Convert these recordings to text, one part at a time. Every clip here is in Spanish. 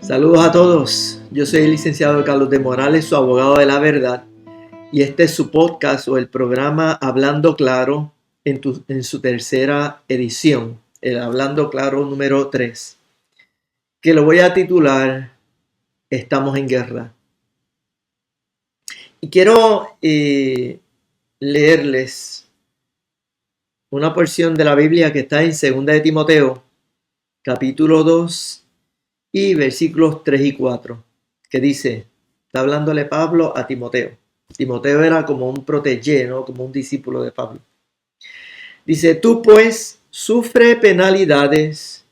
Saludos a todos, yo soy el licenciado Carlos de Morales, su abogado de la verdad, y este es su podcast o el programa Hablando Claro en su tercera edición, el Hablando Claro número 3, que lo voy a titular Estamos en Guerra. Y quiero leerles una porción de la Biblia que está en 2 de Timoteo, capítulo 2 y versículos 3 y 4, que dice, está hablándole Pablo a Timoteo. Timoteo era como un protégé, ¿no? Como un discípulo de Pablo. Dice, tú pues sufre penalidades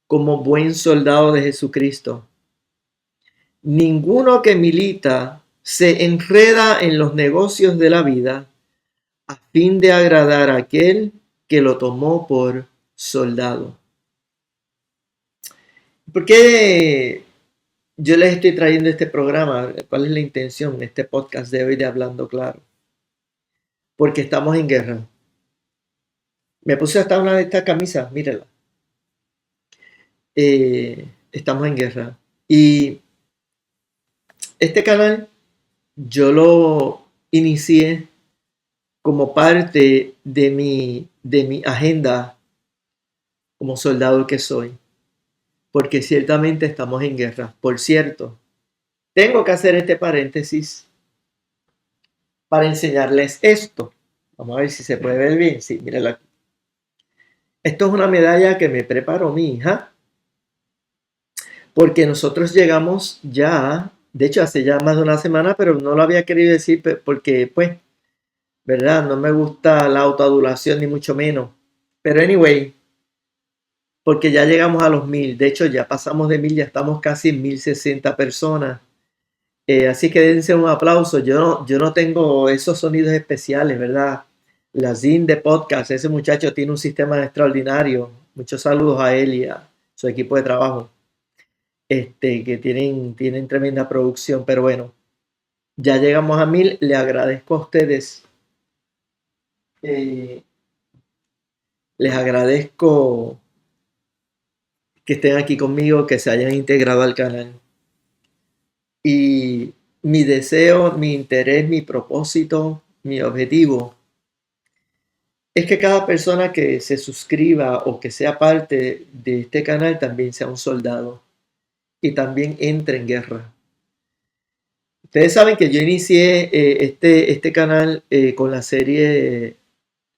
como buen soldado de Jesucristo. Ninguno que milita se enreda en los negocios de la vida a fin de agradar a aquel que lo tomó por soldado. ¿Por qué yo les estoy trayendo este programa? ¿Cuál es la intención, este podcast de hoy de Hablando Claro? Porque estamos en guerra. Me puse hasta una de estas camisas, mírenla. Estamos en guerra. Y este canal yo lo inicié como parte de mi agenda como soldado que soy. Porque ciertamente estamos en guerra. Por cierto, tengo que hacer este paréntesis para enseñarles esto. Vamos a ver si se puede ver bien. Sí, mírenla. Esto es una medalla que me preparó mi hija. Porque nosotros llegamos ya, de hecho hace ya más de una semana, pero no lo había querido decir porque pues, ¿verdad? No me gusta la autoadulación ni mucho menos. Pero anyway, porque ya llegamos a los 1000. De hecho, ya pasamos de 1000, ya estamos casi en 1060 personas. Así que dense un aplauso. Yo no tengo esos sonidos especiales, ¿verdad? La Zin de podcast, ese muchacho tiene un sistema extraordinario. Muchos saludos a él y a su equipo de trabajo. Que tienen tremenda producción, pero bueno, ya llegamos a 1000. Le agradezco a ustedes. Les agradezco que estén aquí conmigo, que se hayan integrado al canal. Y mi deseo, mi interés, mi propósito, mi objetivo es que cada persona que se suscriba o que sea parte de este canal también sea un soldado y también entre en guerra. Ustedes saben que yo inicié este canal con la serie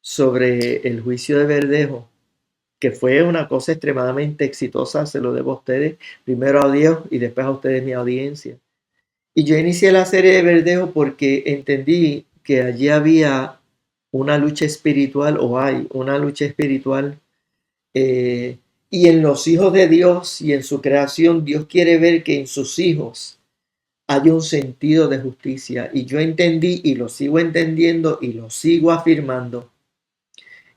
sobre el juicio de Verdejo, que fue una cosa extremadamente exitosa, se lo debo a ustedes, primero a Dios y después a ustedes mi audiencia. Y yo inicié la serie de Verdejo porque entendí que allí había una lucha espiritual, o hay una lucha espiritual, y en los hijos de Dios y en su creación, Dios quiere ver que en sus hijos hay un sentido de justicia. Y yo entendí y lo sigo entendiendo y lo sigo afirmando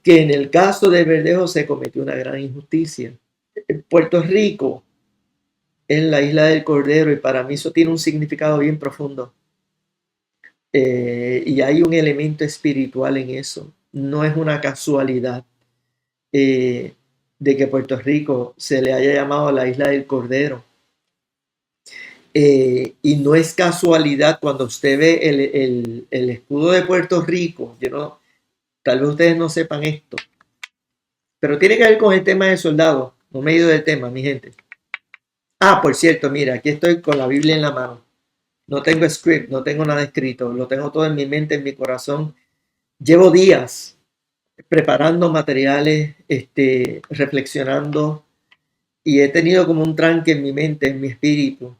que en el caso de Verdejo se cometió una gran injusticia. Puerto Rico es la isla del Cordero y para mí eso tiene un significado bien profundo. Y hay un elemento espiritual en eso. No es una casualidad de que Puerto Rico se le haya llamado la isla del Cordero. Y no es casualidad cuando usted ve el escudo de Puerto Rico. Tal vez ustedes no sepan esto, pero tiene que ver con el tema de soldados. No me he ido del tema, mi gente. Ah, por cierto, mira, aquí estoy con la Biblia en la mano. No tengo script, no tengo nada escrito. Lo tengo todo en mi mente, en mi corazón. Llevo días preparando materiales, reflexionando, y he tenido como un tranque en mi mente, en mi espíritu.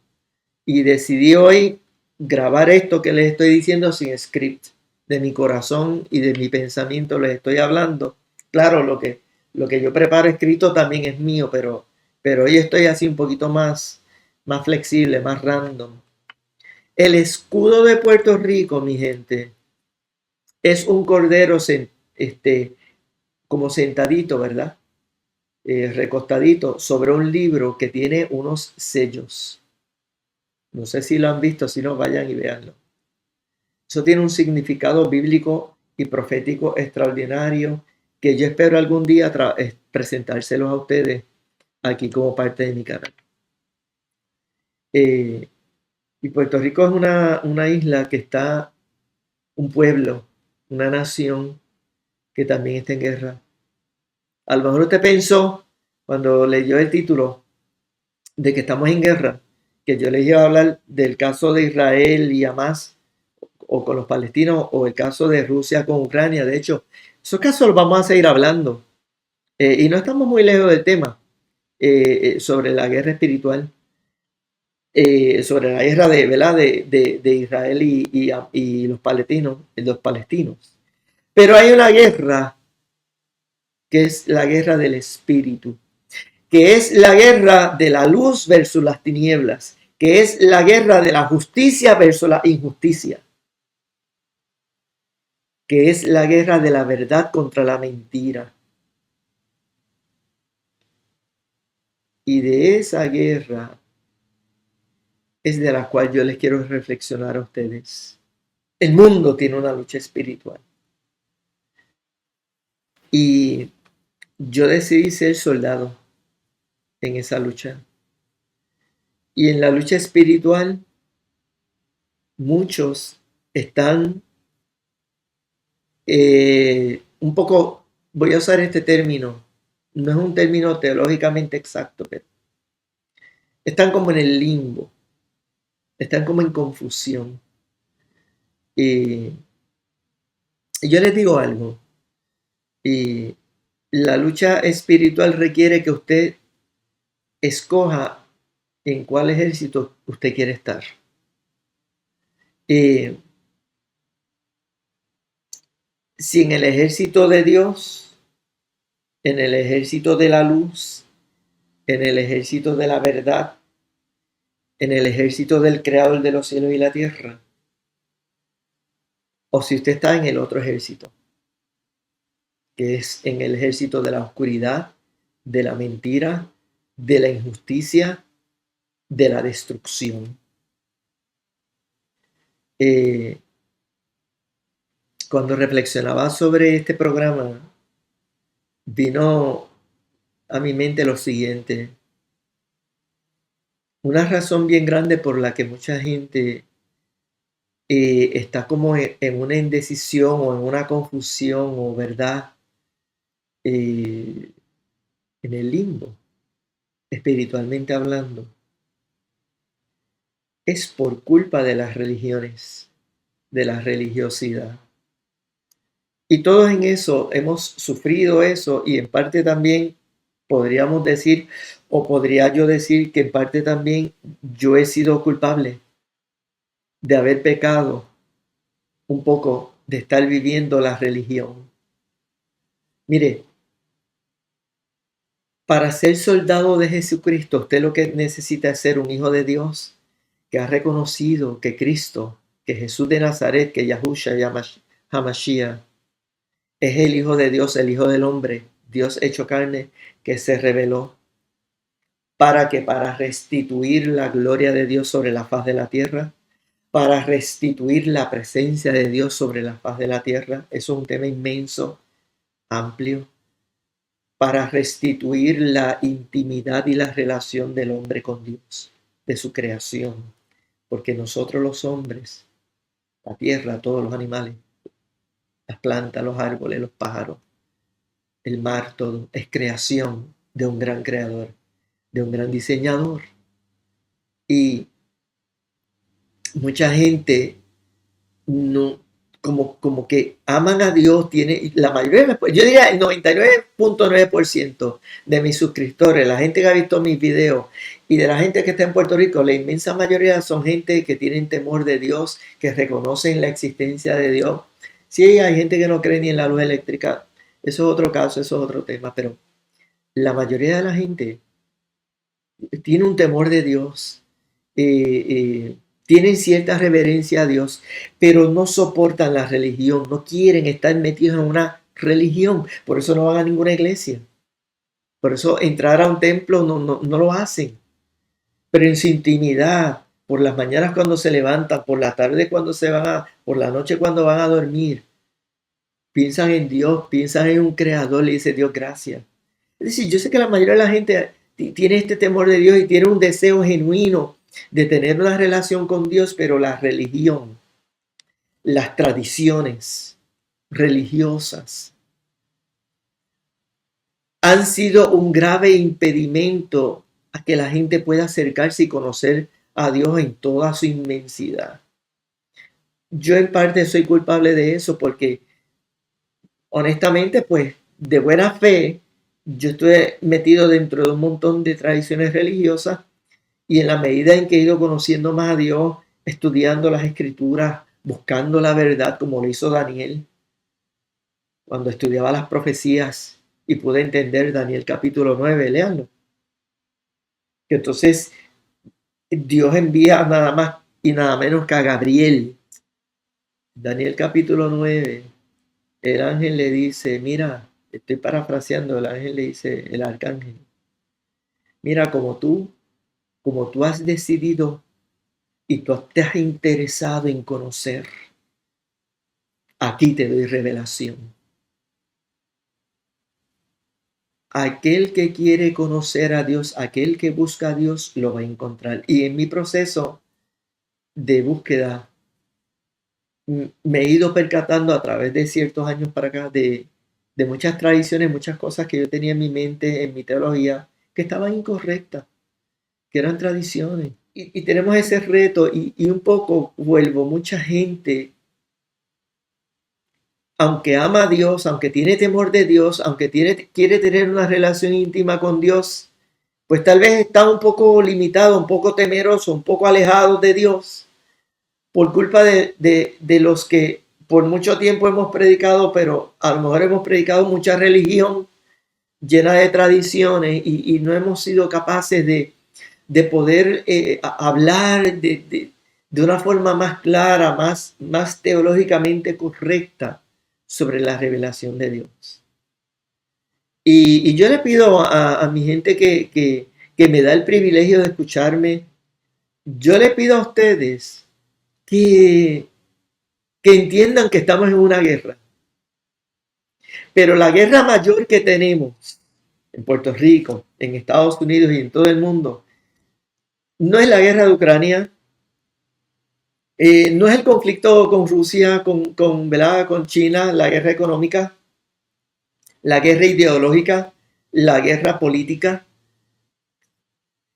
Y decidí hoy grabar esto que les estoy diciendo sin script. De mi corazón y de mi pensamiento les estoy hablando. Claro, lo que yo preparo escrito también es mío, pero hoy estoy así un poquito más flexible, más random. El escudo de Puerto Rico, mi gente, es un cordero como sentadito, ¿verdad? Recostadito sobre un libro que tiene unos sellos. No sé si lo han visto, si no, vayan y véanlo. Eso tiene un significado bíblico y profético extraordinario que yo espero algún día presentárselos a ustedes aquí como parte de mi canal. Y Puerto Rico es una isla que está, un pueblo, una nación que también está en guerra. A lo mejor usted pensó, cuando leyó el título, de que estamos en guerra, que yo les iba a hablar del caso de Israel y Hamas, o con los palestinos, o el caso de Rusia con Ucrania. De hecho, esos casos los vamos a seguir hablando. Y no estamos muy lejos del tema sobre la guerra espiritual, sobre la guerra de, ¿verdad? De Israel y los palestinos. Pero hay una guerra que es la guerra del espíritu, que es la guerra de la luz versus las tinieblas, que es la guerra de la justicia versus la injusticia, que es la guerra de la verdad contra la mentira. Y de esa guerra es de la cual yo les quiero reflexionar a ustedes. El mundo tiene una lucha espiritual. Y yo decidí ser soldado en esa lucha. Y en la lucha espiritual, muchos están un poco, voy a usar este término, no es un término teológicamente exacto, pero están como en el limbo, están como en confusión. Y yo les digo algo, y la lucha espiritual requiere que usted escoja en cuál ejército usted quiere estar. Si en el ejército de Dios, en el ejército de la luz, en el ejército de la verdad, en el ejército del creador de los cielos y la tierra, o si usted está en el otro ejército, que es en el ejército de la oscuridad, de la mentira, de la injusticia, de la destrucción. Cuando reflexionaba sobre este programa, vino a mi mente lo siguiente. Una razón bien grande por la que mucha gente está como en una indecisión o en una confusión o verdad en el limbo, espiritualmente hablando, es por culpa de las religiones, de la religiosidad. Y todos en eso hemos sufrido eso y en parte también podríamos decir, o podría yo decir que en parte también yo he sido culpable de haber pecado un poco, de estar viviendo la religión. Mire, para ser soldado de Jesucristo, usted lo que necesita es ser un hijo de Dios que ha reconocido que Cristo, que Jesús de Nazaret, que Yahushua Hamashiach, es el Hijo de Dios, el Hijo del Hombre, Dios hecho carne, que se reveló para restituir la gloria de Dios sobre la faz de la tierra, para restituir la presencia de Dios sobre la faz de la tierra. Eso es un tema inmenso, amplio, para restituir la intimidad y la relación del hombre con Dios, de su creación, porque nosotros los hombres, la tierra, todos los animales, las plantas, los árboles, los pájaros, el mar, todo, es creación de un gran creador, de un gran diseñador. Y mucha gente no, como que aman a Dios, tiene la mayoría, yo diría el 99.9% de mis suscriptores, la gente que ha visto mis videos y de la gente que está en Puerto Rico, la inmensa mayoría son gente que tienen temor de Dios, que reconocen la existencia de Dios. Sí, hay gente que no cree ni en la luz eléctrica, eso es otro caso, eso es otro tema, pero la mayoría de la gente tiene un temor de Dios, tienen cierta reverencia a Dios, pero no soportan la religión, no quieren estar metidos en una religión, por eso no van a ninguna iglesia, por eso entrar a un templo no lo hacen, pero en su intimidad, por las mañanas cuando se levantan, por la tarde cuando se van por la noche cuando van a dormir, piensan en Dios, piensan en un creador, le dice Dios gracias. Es decir, yo sé que la mayoría de la gente tiene este temor de Dios y tiene un deseo genuino de tener una relación con Dios, pero la religión, las tradiciones religiosas han sido un grave impedimento a que la gente pueda acercarse y conocer a Dios en toda su inmensidad. Yo en parte soy culpable de eso porque honestamente, pues de buena fe, yo estoy metido dentro de un montón de tradiciones religiosas y en la medida en que he ido conociendo más a Dios, estudiando las escrituras, buscando la verdad como lo hizo Daniel, cuando estudiaba las profecías y pude entender Daniel capítulo 9, léanlo. Que entonces Dios envía nada más y nada menos que a Gabriel. Daniel capítulo 9, el ángel le dice, mira, estoy parafraseando, el ángel le dice, el arcángel, mira, como tú has decidido y tú te has interesado en conocer, aquí te doy revelación. Aquel que quiere conocer a Dios, aquel que busca a Dios, lo va a encontrar. Y en mi proceso de búsqueda, me he ido percatando a través de ciertos años para acá de muchas tradiciones, muchas cosas que yo tenía en mi mente, en mi teología, que estaban incorrectas, que eran tradiciones. Y tenemos ese reto y un poco vuelvo, mucha gente, aunque ama a Dios, aunque tiene temor de Dios, aunque quiere tener una relación íntima con Dios, pues tal vez está un poco limitado, un poco temeroso, un poco alejado de Dios por culpa de los que por mucho tiempo hemos predicado, pero a lo mejor hemos predicado mucha religión llena de tradiciones y no hemos sido capaces de poder hablar de una forma más clara, más teológicamente correcta sobre la revelación de Dios. Y yo le pido a mi gente que me da el privilegio de escucharme, yo le pido a ustedes que, que entiendan que estamos en una guerra. Pero la guerra mayor que tenemos en Puerto Rico, en Estados Unidos y en todo el mundo, no es la guerra de Ucrania, no es el conflicto con Rusia, ¿verdad? Con China, la guerra económica, la guerra ideológica, la guerra política,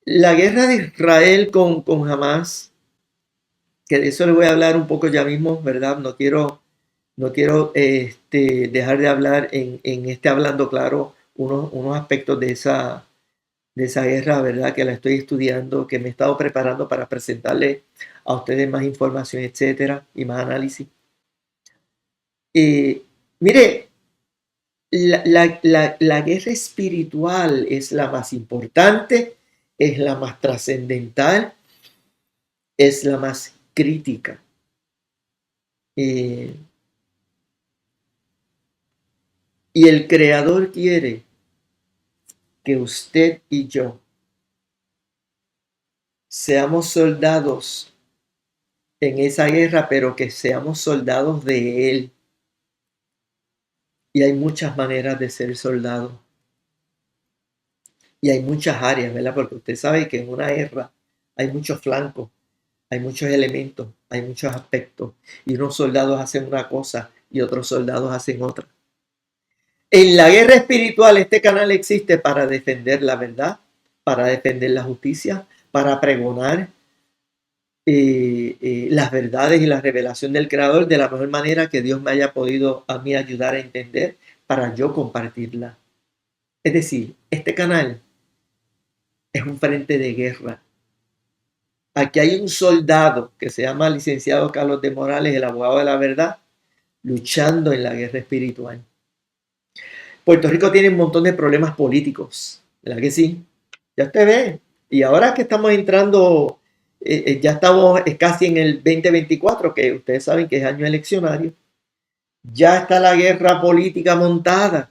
la guerra de Israel con Hamas, que de eso le voy a hablar un poco ya mismo, ¿verdad? No quiero dejar de hablar en Hablando Claro unos aspectos de esa guerra, ¿verdad? Que la estoy estudiando, que me he estado preparando para presentarle a ustedes más información, etcétera, y más análisis. Mire, la guerra espiritual es la más importante, es la más trascendental, es la más crítica. Y el Creador quiere que usted y yo seamos soldados en esa guerra, pero que seamos soldados de Él. Y hay muchas maneras de ser soldado. Y hay muchas áreas, ¿verdad? Porque usted sabe que en una guerra hay muchos flancos, hay muchos elementos, hay muchos aspectos. Y unos soldados hacen una cosa y otros soldados hacen otra. En la guerra espiritual, este canal existe para defender la verdad, para defender la justicia, para pregonar las verdades y la revelación del Creador de la mejor manera que Dios me haya podido a mí ayudar a entender para yo compartirla. Es decir, este canal es un frente de guerra. Aquí hay un soldado que se llama licenciado Carlos de Morales, el abogado de la verdad, luchando en la guerra espiritual. Puerto Rico tiene un montón de problemas políticos, ¿verdad que sí? Ya usted ve. Y ahora que estamos entrando, ya estamos casi en el 2024, que ustedes saben que es año eleccionario, ya está la guerra política montada.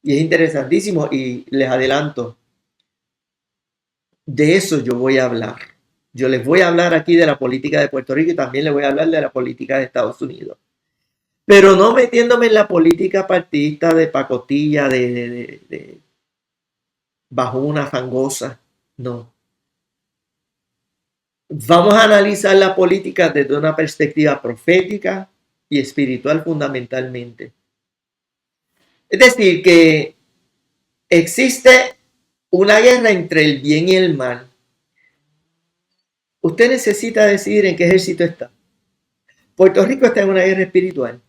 Y es interesantísimo y les adelanto, de eso yo voy a hablar. Yo les voy a hablar aquí de la política de Puerto Rico y también les voy a hablar de la política de Estados Unidos. Pero no metiéndome en la política partidista de pacotilla, bajo una fangosa. No. Vamos a analizar la política desde una perspectiva profética y espiritual fundamentalmente. Es decir, que existe una guerra entre el bien y el mal. Usted necesita decidir en qué ejército está. Puerto Rico está en una guerra espiritual.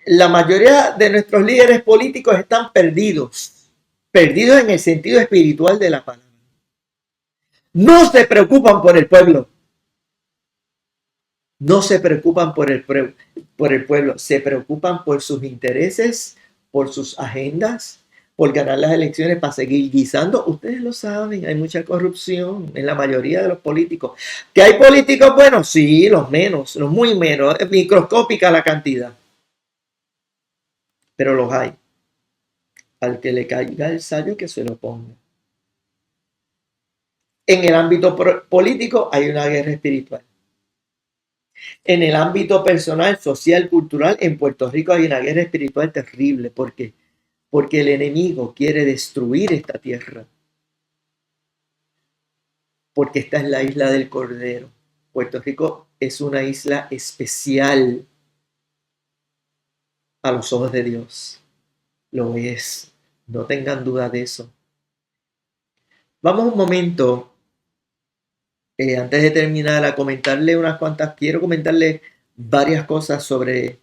La mayoría de nuestros líderes políticos están perdidos, perdidos en el sentido espiritual de la palabra. No se preocupan por el pueblo. No se preocupan por el pueblo, se preocupan por sus intereses, por sus agendas, por ganar las elecciones para seguir guisando. Ustedes lo saben, hay mucha corrupción en la mayoría de los políticos. ¿Que hay políticos buenos? Sí, los menos, los muy menos, es microscópica la cantidad. Pero los hay. Al que le caiga el sayo, que se lo ponga. En el ámbito político hay una guerra espiritual. En el ámbito personal, social, cultural, en Puerto Rico hay una guerra espiritual terrible. ¿Por qué? Porque el enemigo quiere destruir esta tierra. Porque esta es la isla del Cordero. Puerto Rico es una isla especial a los ojos de Dios. Lo es. No tengan duda de eso. Vamos un momento, antes de terminar, a comentarle unas cuantas. Quiero comentarle varias cosas sobre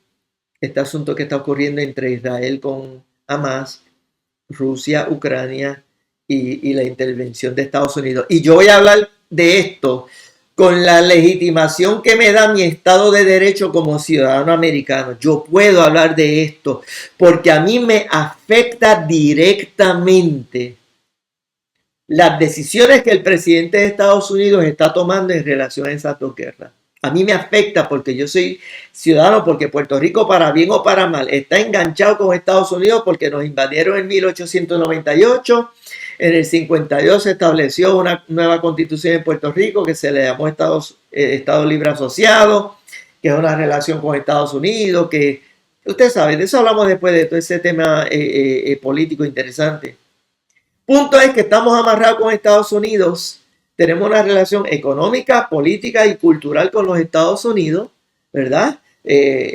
este asunto que está ocurriendo entre Israel con Hamas, Rusia, Ucrania y la intervención de Estados Unidos. Y yo voy a hablar de esto con la legitimación que me da mi Estado de Derecho como ciudadano americano. Yo puedo hablar de esto porque a mí me afecta directamente las decisiones que el presidente de Estados Unidos está tomando en relación a esas dos guerras. A mí me afecta porque yo soy ciudadano, porque Puerto Rico, para bien o para mal, está enganchado con Estados Unidos porque nos invadieron en 1898. En el 52 se estableció una nueva constitución en Puerto Rico que se le llamó Estado Libre Asociado, que es una relación con Estados Unidos, que usted sabe, de eso hablamos después de todo ese tema político interesante. Punto es que estamos amarrados con Estados Unidos. Tenemos una relación económica, política y cultural con los Estados Unidos, ¿verdad?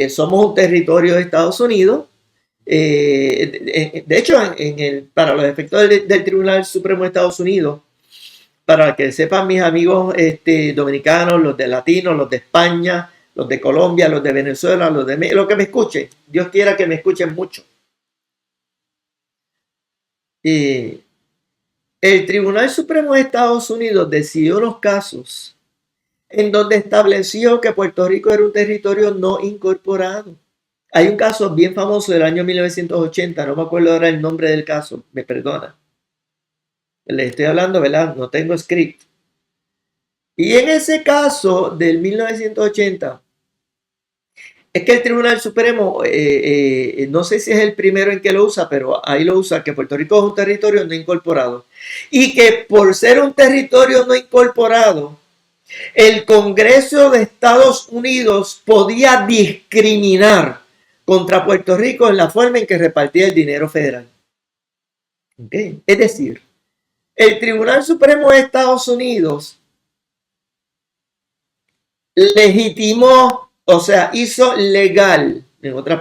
Somos un territorio de Estados Unidos. De hecho, para los efectos del Tribunal Supremo de Estados Unidos, para que sepan mis amigos dominicanos, los de latinos, los de España, los de Colombia, los de Venezuela, los que me escuchen, Dios quiera que me escuchen mucho. El Tribunal Supremo de Estados Unidos decidió unos casos en donde estableció que Puerto Rico era un territorio no incorporado. Hay un caso bien famoso del año 1980, no me acuerdo ahora el nombre del caso, me perdona. Les estoy hablando, ¿verdad? No tengo script. Y en ese caso del 1980, es que el Tribunal Supremo, no sé si es el primero en que lo usa, pero ahí lo usa, que Puerto Rico es un territorio no incorporado. Y que por ser un territorio no incorporado, el Congreso de Estados Unidos podía discriminar contra Puerto Rico en la forma en que repartía el dinero federal. ¿Okay? Es decir, el Tribunal Supremo de Estados Unidos legitimó, o sea, hizo legal,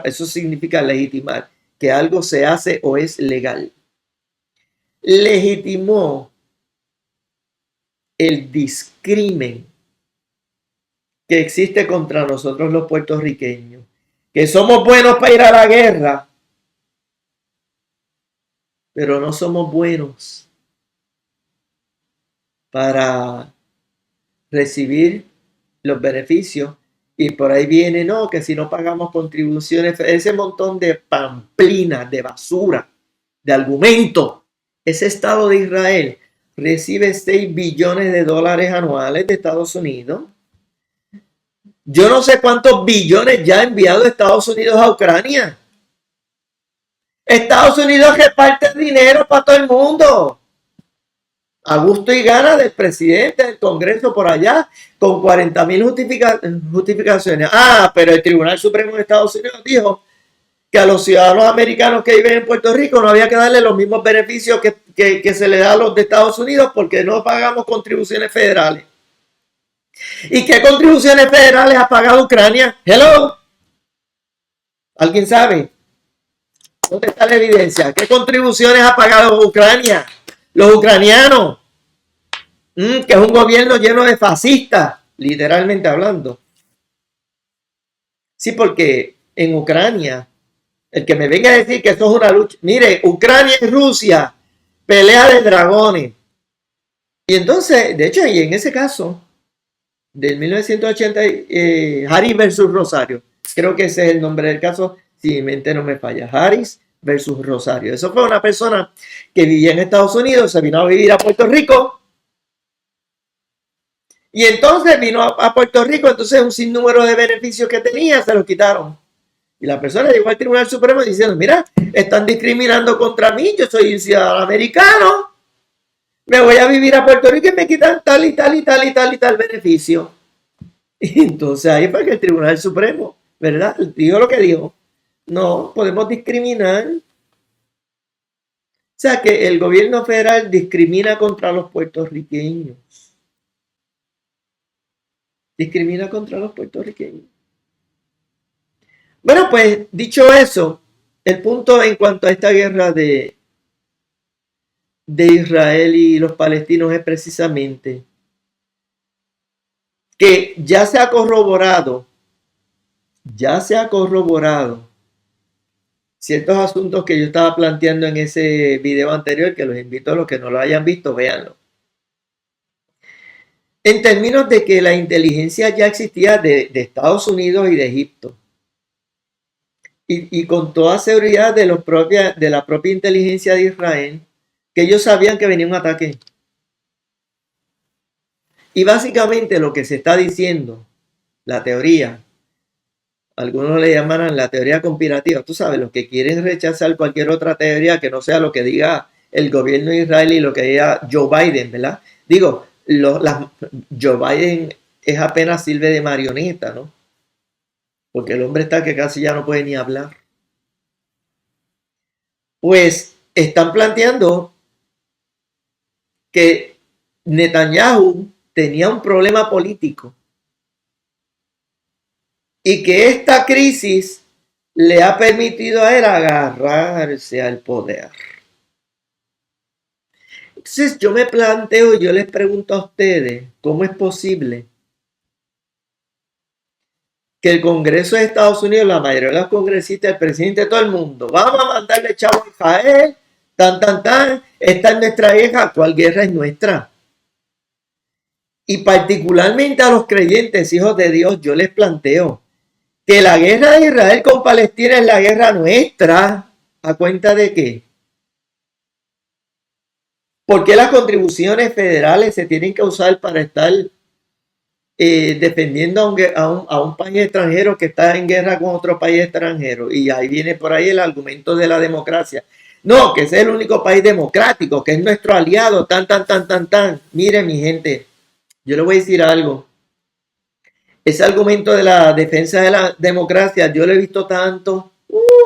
eso significa legitimar, que algo se hace o es legal. Legitimó el discrimen que existe contra nosotros los puertorriqueños, que somos buenos para ir a la guerra, pero no somos buenos para recibir los beneficios. Y por ahí viene, no, que si no pagamos contribuciones, ese montón de pamplinas, de basura, de argumento. Ese Estado de Israel recibe 6 billones de dólares anuales de Estados Unidos. Yo no sé cuántos billones ya ha enviado Estados Unidos a Ucrania. Estados Unidos reparte dinero para todo el mundo. A gusto y gana del presidente del Congreso por allá, con 40,000 justificaciones. Pero el Tribunal Supremo de Estados Unidos dijo que a los ciudadanos americanos que viven en Puerto Rico no había que darle los mismos beneficios que se le da a los de Estados Unidos porque no pagamos contribuciones federales. ¿Y qué contribuciones federales ha pagado Ucrania? Hello. ¿Alguien sabe? ¿Dónde está la evidencia? ¿Qué contribuciones ha pagado Ucrania? Los ucranianos, que es un gobierno lleno de fascistas, literalmente hablando. Sí, porque en Ucrania, el que me venga a decir que esto es una lucha, mire, Ucrania y Rusia, pelea de dragones. Y entonces, de hecho, y en ese caso, del 1980, Harris versus Rosario, creo que ese es el nombre del caso, si mi mente no me falla, Harris versus Rosario. Eso fue una persona que vivía en Estados Unidos, se vino a vivir a Puerto Rico, y entonces vino a Puerto Rico, entonces un sinnúmero de beneficios que tenía se los quitaron. Y la persona llegó al Tribunal Supremo diciendo, mira, están discriminando contra mí, yo soy un ciudadano americano, me voy a vivir a Puerto Rico y me quitan tal y tal y tal y tal y tal beneficio. Y entonces ahí fue que el Tribunal Supremo, ¿verdad? Dijo lo que dijo. No podemos discriminar. O sea que el gobierno federal discrimina contra los puertorriqueños. Discrimina contra los puertorriqueños. Bueno, pues dicho eso, el punto en cuanto a esta guerra de Israel y los palestinos es precisamente que ya se ha corroborado ciertos asuntos que yo estaba planteando en ese video anterior, que los invito a los que no lo hayan visto, véanlo. En términos de que la inteligencia ya existía de Estados Unidos y de Egipto. Y con toda seguridad de la propia inteligencia de Israel, que ellos sabían que venía un ataque. Y básicamente lo que se está diciendo, la teoría, algunos le llamarán la teoría conspirativa, tú sabes, los que quieren rechazar cualquier otra teoría que no sea lo que diga el gobierno de Israel y lo que diga Joe Biden, ¿verdad? Digo, Joe Biden es apenas sirve de marioneta, ¿no? Porque el hombre está que casi ya no puede ni hablar. Pues están planteando que Netanyahu tenía un problema político y que esta crisis le ha permitido a él agarrarse al poder. Entonces yo me planteo, yo les pregunto a ustedes, ¿cómo es posible que el Congreso de Estados Unidos, la mayoría de los congresistas, el presidente de todo el mundo, vamos a mandarle chavo a Israel, esta es nuestra guerra, ¿cuál guerra es nuestra? Y particularmente a los creyentes, hijos de Dios, yo les planteo que la guerra de Israel con Palestina es la guerra nuestra. ¿A cuenta de qué? ¿Por qué las contribuciones federales se tienen que usar para estar defendiendo a un país extranjero que está en guerra con otro país extranjero? Y ahí viene por ahí el argumento de la democracia. No, que ese es el único país democrático, que es nuestro aliado, tan. Miren, mi gente, yo le voy a decir algo. Ese argumento de la defensa de la democracia, yo lo he visto tanto.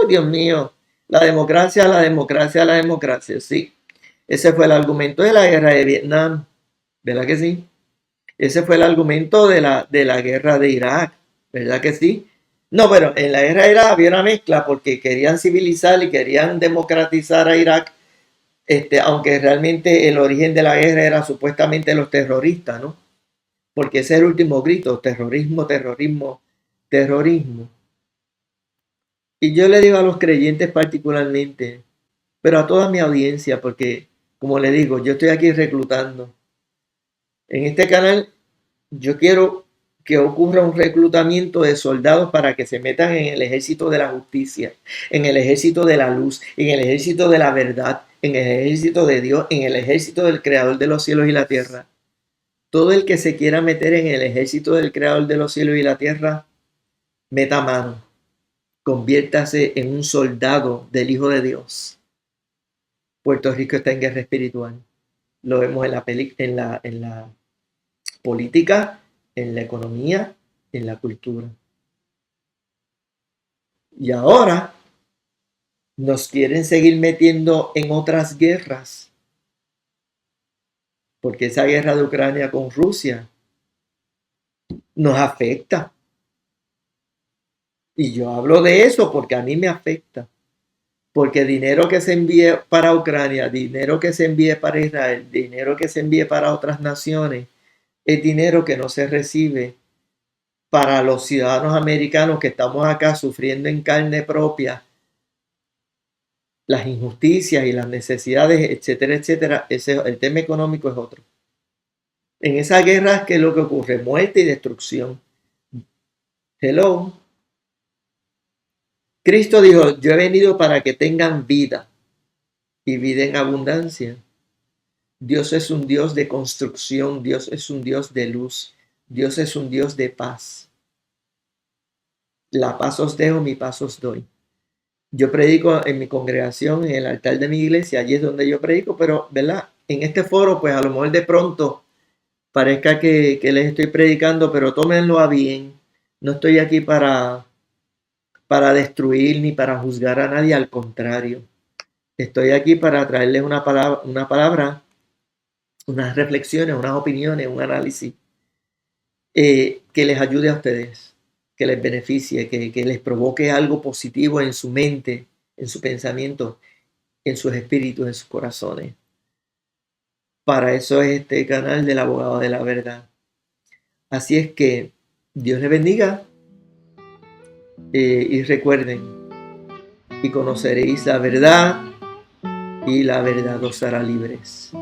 Dios mío, la democracia, sí. Ese fue el argumento de la guerra de Vietnam, ¿verdad que sí? Ese fue el argumento de la guerra de Irak, ¿verdad que sí? No, pero en la guerra de Irak había una mezcla porque querían civilizar y querían democratizar a Irak, aunque realmente el origen de la guerra era supuestamente los terroristas, ¿no? Porque ese es el último grito, terrorismo, terrorismo, terrorismo. Y yo le digo a los creyentes particularmente, pero a toda mi audiencia, porque como le digo, yo estoy aquí reclutando. En este canal yo quiero que ocurra un reclutamiento de soldados para que se metan en el ejército de la justicia, en el ejército de la luz, en el ejército de la verdad, en el ejército de Dios, en el ejército del creador de los cielos y la tierra. Todo el que se quiera meter en el ejército del creador de los cielos y la tierra, meta mano, conviértase en un soldado del Hijo de Dios. Puerto Rico está en guerra espiritual. Lo vemos en la política, en la economía, en la cultura. Y ahora nos quieren seguir metiendo en otras guerras. Porque esa guerra de Ucrania con Rusia nos afecta. Y yo hablo de eso porque a mí me afecta. Porque dinero que se envíe para Ucrania, dinero que se envíe para Israel, dinero que se envíe para otras naciones, es dinero que no se recibe para los ciudadanos americanos que estamos acá sufriendo en carne propia las injusticias y las necesidades, etcétera, etcétera. El tema económico es otro. En esa guerra, ¿qué es lo que ocurre? Muerte y destrucción. Hello. Cristo dijo, yo he venido para que tengan vida y vida en abundancia. Dios es un Dios de construcción, Dios es un Dios de luz, Dios es un Dios de paz. La paz os dejo, mi paz os doy. Yo predico en mi congregación, en el altar de mi iglesia, allí es donde yo predico, pero, ¿verdad? En este foro, pues a lo mejor de pronto parezca que les estoy predicando, pero tómenlo a bien. No estoy aquí para destruir ni para juzgar a nadie, al contrario. Estoy aquí para traerles una palabra, unas reflexiones, unas opiniones, un análisis que les ayude a ustedes, que les beneficie, que les provoque algo positivo en su mente, en su pensamiento, en sus espíritus, en sus corazones. Para eso es este canal del abogado de la verdad. Así es que Dios les bendiga y recuerden, y conoceréis la verdad y la verdad os hará libres.